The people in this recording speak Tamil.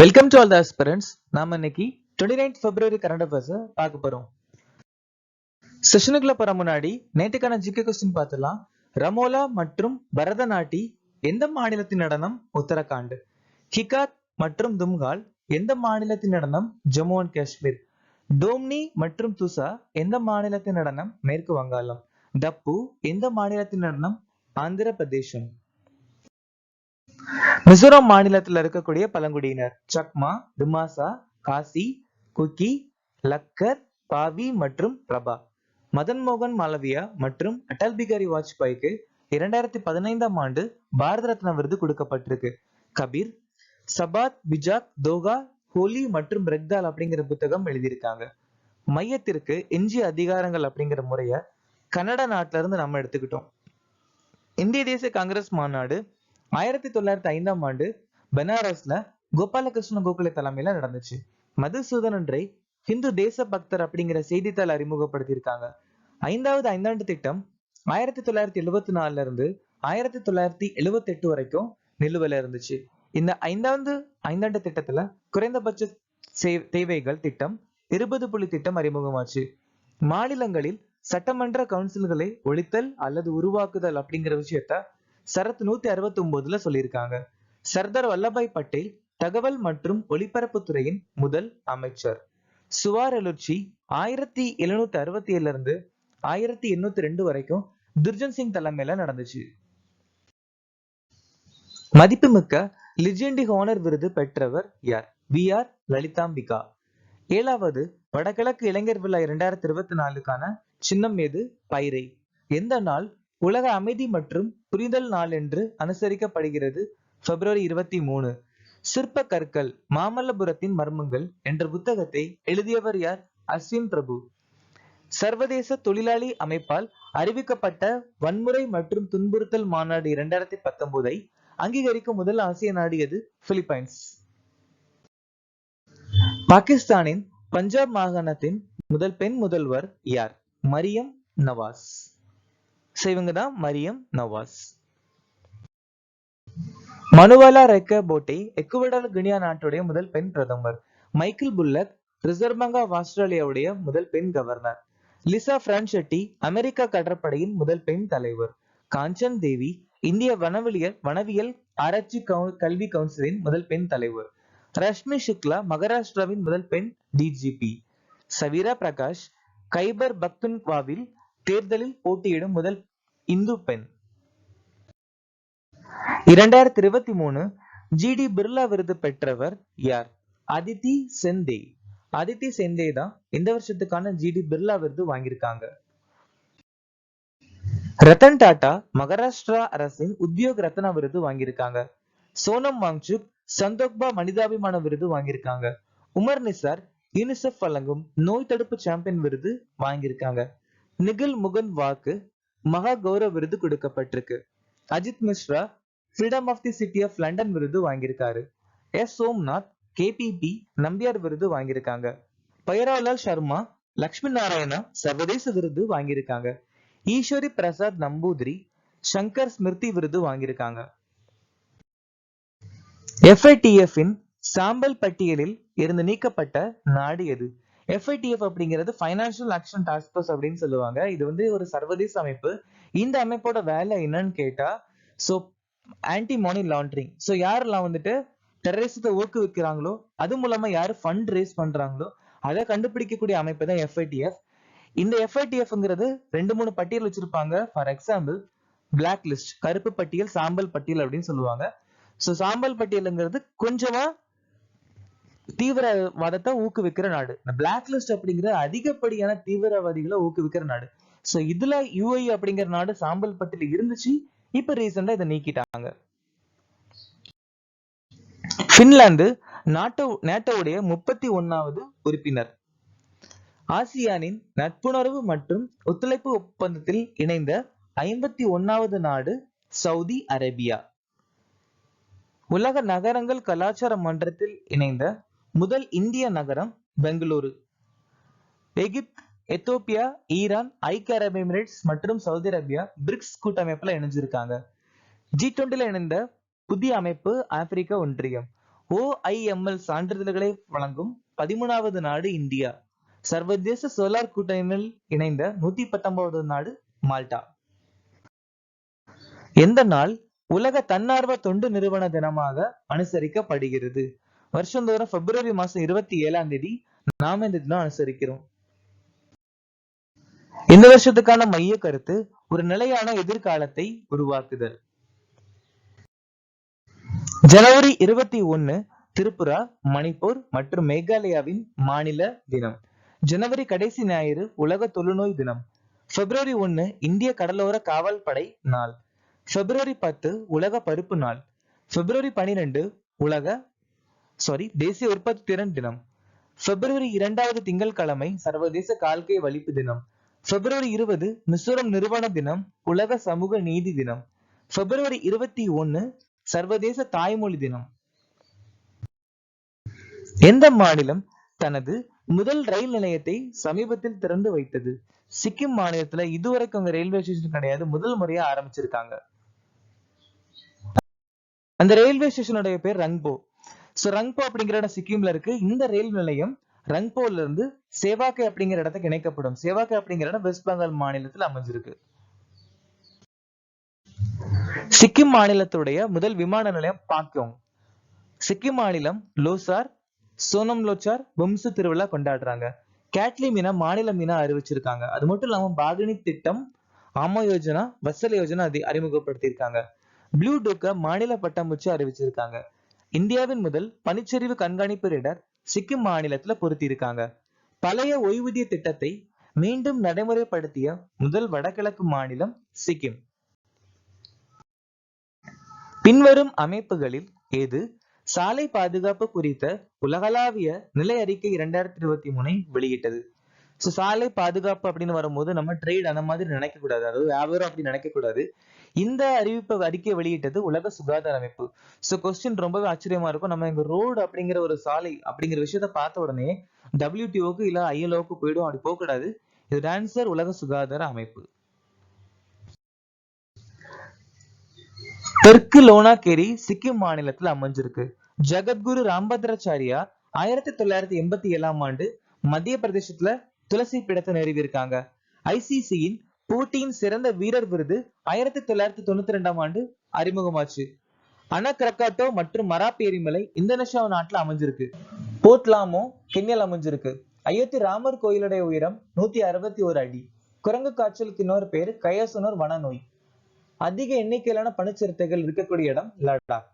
Welcome to all the aspirants. நாம இன்னைக்கு 29 பிப்ரவரி கரண்ட் அஃபேர்ஸ் பார்க்க போறோம். செஷனுக்குள்ள போற முன்னாடி நேற்றுக்கான ஜிகே கொஸ்டின் பார்த்துலாம். ரமோலா மற்றும் பரதநாட்டி எந்த மாநிலத்தின் நடனம்? உத்தரகாண்ட். ஹிகாத் மற்றும் தும்கால் எந்த மாநிலத்தின் நடனம்? ஜம்மு அண்ட் காஷ்மீர். டோம்னி மற்றும் துசா எந்த மாநிலத்தின் நடனம்? மேற்கு வங்காளம். டப்பு எந்த மாநிலத்தின் நடனம்? ஆந்திர பிரதேசம். மிசோரம் மாநிலத்தில் இருக்கக்கூடிய பழங்குடியினர் சக்மா, டிமாசா, காசி, குக்கி, லக்கர், பாவி மற்றும் பிரபா. மதன் மோகன் மாலவியா மற்றும் அடல் பிகாரி வாஜ்பாய்க்கு 2015ஆம் ஆண்டு பாரத ரத்னா விருது கொடுக்கப்பட்டிருக்கு. கபீர், சபாத், பிஜாக், தோகா, ஹோலி மற்றும் ரெக்தால் அப்படிங்கிற புத்தகம் எழுதியிருக்காங்க. மையத்திற்கு எஞ்சிய அதிகாரங்கள் அப்படிங்கிற முறைய கனடா நாட்டில இருந்து நம்ம எடுத்துக்கிட்டோம். இந்திய தேசிய காங்கிரஸ் மாநாடு 1905ஆம் ஆண்டு பனாரஸ்ல கோபாலகிருஷ்ண கோகலே தலைமையில நடந்துச்சு. மதுசூதனன் ரே ஹிந்து தேச பக்தர் அப்படிங்கிற செய்தித்தாள் அறிமுகப்படுத்தியிருக்காங்க. 5வது ஐந்தாண்டு திட்டம் 1974 இருந்து 1978 வரைக்கும் நிலுவையில இருந்துச்சு. இந்த 5வது ஐந்தாண்டு திட்டத்துல குறைந்தபட்ச தேவைகள் திட்டம் 20 புள்ளி திட்டம் அறிமுகமாச்சு. மாநிலங்களில் சட்டமன்ற கவுன்சில்களை ஒழித்தல் அல்லது உருவாக்குதல் அப்படிங்கிற விஷயத்த சரத் 169ல சொல்லியிருக்காங்க. சர்தார் வல்லபாய் பட்டேல் தகவல் மற்றும் ஒலிபரப்புத்துறையின் முதல் அமைச்சர். சுவார் எழுச்சி 1767 இருந்து 1802 வரைக்கும் துர்ஜன் சிங் தலைமையில நடந்துச்சு. மதிப்புமிக்க லிஜெண்டி ஹானர் விருது பெற்றவர் யார்? VR லலிதாம்பிகா. 7வது வடகிழக்கு இளைஞர் விழா 2024க்கான சின்னம் எது? பைரை. எந்த நாள் உலக அமைதி மற்றும் புரிதல் நாள் என்று அனுசரிக்கப்படுகிறது? பிப்ரவரி 23. சிற்ப கற்கள் மாமல்லபுரத்தின் மர்மங்கள் என்ற புத்தகத்தை எழுதியவர் யார்? அஸ்வின் பிரபு. சர்வதேச தொழிலாளி அமைப்பால் அறிவிக்கப்பட்ட வன்முறை மற்றும் துன்புறுத்தல் மாநாடு 2019 அங்கீகரிக்கும் முதல் ஆசிய நாடு எது? பிலிப்பைன்ஸ். பாகிஸ்தானின் பஞ்சாப் மாகாணத்தின் முதல் பெண் முதல்வர் யார்? மரியம் நவாஸ். இவங்க தான் மரியம் நவாஸ். மனுவாலா ரெக்க போட்டே எக்குவடார் கினியா நாட்டுடைய முதல் பெண் பிரதமர். Michele Bullock reserve bank of ஆஸ்திரேலியாவுடைய முதல் பெண் கவர்னர். லிசா பிரான்செட்டி அமெரிக்கா கடற்படையின் முதல் பெண் தலைவர். காஞ்சன் தேவி இந்திய வனவியல் ஆராய்ச்சி கல்வி கவுன்சிலின் முதல் பெண் தலைவர். ரஷ்மி சுக்லா மகாராஷ்டிராவின் முதல் பெண் DGP. சவீரா பிரகாஷ் கைபர் பக்துன்க்வாவில் தேர்தலில் போட்டியிடும் முதல் இந்து பெண். 2023 GD பிர்லா விருது பெற்றவர் யார்? அதித்தி செந்தே. அதித்தி செந்தே தான் இந்த வருஷத்துக்கான GD பிர்லா விருது வாங்கியிருக்காங்க. ரத்தன் டாடா மகாராஷ்டிரா அரசின் உத்யோக் ரத்னா விருது வாங்கியிருக்காங்க. சோனம் வாங்சுக் சந்தோக்பா மனிதாபிமான விருது வாங்கியிருக்காங்க. உமர் நிசார் யூனிசெஃப் வழங்கும் நோய் தடுப்பு சாம்பியன் விருது வாங்கியிருக்காங்க. நிகில் முகன் வாக்கு மகா கௌரவ விருது கொடுக்கப்பட்டிருக்கு. Ajit Mishra freedom of the city of London விருது வாங்கியிருக்காரு. சோம்நாத் KPP நம்பியார் விருது வாங்கியிருக்காங்க. பைராலால் சர்மா லட்சுமி நாராயணா சர்வதேச விருது வாங்கியிருக்காங்க. ஈஸ்வரி பிரசாத் நம்பூதிரி சங்கர் ஸ்மிருதி விருது வாங்கியிருக்காங்க. FATF இன் சாம்பல் பட்டியலில் இருந்து நீக்கப்பட்ட நாடு எது? FATF அப்படிங்கிறது பைனான்சியல் ஆக்ஷன் டாஸ்க் ஃபோர்ஸ் அப்படின்னு சொல்லுவாங்க. இது வந்து ஒரு சர்வதேச அமைப்பு. இந்த அமைப்போட வேலை என்னன்னு கேட்டா ஆன்டி மணி லாண்டரிங். யாரெல்லாம் வந்துட்டு டெரரிசத்தை ஊக்குவிக்கிறாங்களோ அது மூலமா யாரு ஃபண்ட் ரேஸ் பண்றாங்களோ அதை கண்டுபிடிக்கக்கூடிய அமைப்பு தான் FATF. இந்த FATFங்கிறது 2-3 பட்டியல் வச்சிருப்பாங்க. ஃபார் எக்ஸாம்பிள் பிளாக் லிஸ்ட் கருப்பு பட்டியல், சாம்பல் பட்டியல் அப்படின்னு சொல்லுவாங்க. சாம்பல் பட்டியலுங்கிறது கொஞ்சமா தீவிரவாதத்தை ஊக்குவிக்கிற நாடு. பிளாக் லிஸ்ட் அப்படிங்கிற அதிகப்படியான தீவிரவாதிகளை ஊக்குவிக்கிற நாடு. இதுல UAE அப்படிங்கிற நாடு சாம்பல் பட்டியல் இருந்துச்சு. இப்ப ரீசெண்டா இதை நீக்கிட்டாங்க. பின்லாந்து நேட்டோவுடைய 31வது உறுப்பினர். ஆசியானின் நட்புணர்வு மற்றும் ஒத்துழைப்பு ஒப்பந்தத்தில் இணைந்த 51வது நாடு சவுதி அரேபியா. உலக நகரங்கள் கலாச்சார மன்றத்தில் இணைந்த முதல் இந்திய நகரம் பெங்களூரு. எகிப்து, எத்தோப்பியா, ஈரான், ஐக்கிய அரபு எமிரேட்ஸ் மற்றும் சவுதி அரேபியா பிரிக்ஸ் கூட்டமைப்புல இணைஞ்சிருக்காங்க. G20ல இணைந்த புதிய அமைப்பு ஆப்பிரிக்க ஒன்றியம். OIML சான்றிதழ்களை வழங்கும் 13வது நாடு இந்தியா. சர்வதேச சோலார் கூட்டணியில் இணைந்த 119வது நாடு மால்டா. எந்த நாள் உலக தன்னார்வ தொண்டு நிறுவன தினமாக அனுசரிக்கப்படுகிறது? வருஷந்தோறும் பிப்ரவரி மாசம் 27ஆம் தேதி நாம இந்த தினம் அனுசரிக்கிறோம். இந்த வருஷத்துக்கான மைய கருத்து ஒரு நிலையான எதிர்காலத்தை உருவாக்குதல். ஜனவரி 21 திரிபுரா, மணிப்பூர் மற்றும் மேகாலயாவின் மாநில தினம். ஜனவரி கடைசி ஞாயிறு உலக தொழுநோய் தினம். பிப்ரவரி 1 இந்திய கடலோர காவல் படை நாள். பிப்ரவரி 10 உலக பருப்பு நாள். பிப்ரவரி 12 தேசிய உற்பத்தி திறன் தினம். பிப்ரவரி 2வது திங்கட்கிழமை சர்வதேச கால்கை வலிப்பு தினம். பிப்ரவரி 20 மிசோரம் நிறுவன தினம், உலக சமூக நீதி தினம். பிப்ரவரி 21 சர்வதேச தாய்மொழி தினம். எந்த மாநிலம் தனது முதல் ரயில் நிலையத்தை சமீபத்தில் திறந்து வைத்தது? சிக்கிம் மாநிலத்துல இதுவரைக்கும் அங்க ரயில்வே ஸ்டேஷன் கிடையாது, முதல் முறையா ஆரம்பிச்சிருக்காங்க. அந்த ரயில்வே ஸ்டேஷனுடைய பேர் ரங்போ. ரங்போ அப்படிங்கிற இடம் சிக்கிம்ல இருக்கு. இந்த ரயில் நிலையம் ரங்போல இருந்து சேவாக்கை அப்படிங்கிற இடத்துக்கு இணைக்கப்படும். சேவாக்கை அப்படிங்கிற இடம் வெஸ்ட் பெங்கால் மாநிலத்தில் அமைஞ்சிருக்கு. சிக்கிம் மாநிலத்துடைய முதல் விமான நிலையம் பாக்யோங். சிக்கிம் மாநிலம் லோசார், சோனம் லோச்சார் வம்ச திருவிழா கொண்டாடுறாங்க. கேட்லி மீனா மாநில மீனா அறிவிச்சிருக்காங்க. அது மட்டும் இல்லாம பாகனி திட்டம், ஆமா யோஜனா, வசல் யோஜனா அறிமுகப்படுத்தியிருக்காங்க. ப்ளூ டூக்க மாநில பட்டாம்பூச்சி அறிவிச்சிருக்காங்க. இந்தியாவின் முதல் பனிச்சரிவு கண்காணிப்பு ரேடார் சிக்கிம் மாநிலத்துல பொருத்தியிருக்காங்க. பழைய ஓய்வூதிய திட்டத்தை மீண்டும் நடைமுறைப்படுத்திய முதல் வடகிழக்கு மாநிலம் சிக்கிம். பின்வரும் அமைப்புகளில் எது சாலை பாதுகாப்பு குறித்த உலகளாவிய நிலை அறிக்கை 2023 வெளியிட்டது? சாலை பாதுகாப்பு அப்படின்னு வரும்போது நம்ம ட்ரேட் அந்த மாதிரி நினைக்க கூடாது, அதாவது வியாபாரம் அப்படி நினைக்க கூடாது. இந்த அறிக்கை வெளியிட்டது உலக சுகாதார அமைப்பு. கொஸ்டின் ரொம்பவே ஆச்சரியமா இருக்கும். நம்ம இங்க ரோடு அப்படிங்கிற ஒரு சாலை அப்படிங்கிற விஷயத்த பார்த்த உடனே WTOக்கு இல்ல ILOக்கு போயிடும். அப்படி போக கூடாது. இது ஆன்சர் உலக சுகாதார அமைப்பு. தெற்கு லோனாகேரி சிக்கிம் மாநிலத்தில் அமைஞ்சிருக்கு. ஜகத்குரு ராம்பத்ராச்சாரியா 1987ஆம் ஆண்டு மத்திய பிரதேசத்துல துளசி பீடத்தை நிறுவியிருக்காங்க. ICCயின் போட்டியின் சிறந்த வீரர் விருது 1992ஆம் ஆண்டு அறிமுகமாச்சு. அனக்ரகாட்டோ மற்றும் மராப்பி எரிமலை இந்தோனேஷியா நாட்டுல அமைஞ்சிருக்கு. போர்ட்லாமோ கென்யால அமைஞ்சிருக்கு. அயோத்தி ராமர் கோயிலுடைய உயரம் 161 அடி. குரங்கு காய்ச்சலுக்கு இன்னொரு பேரு கயசுனர் வனநோய். அதிக எண்ணிக்கையிலான பனிச்சிறுத்தைகள் இருக்கக்கூடிய இடம் லடாக்.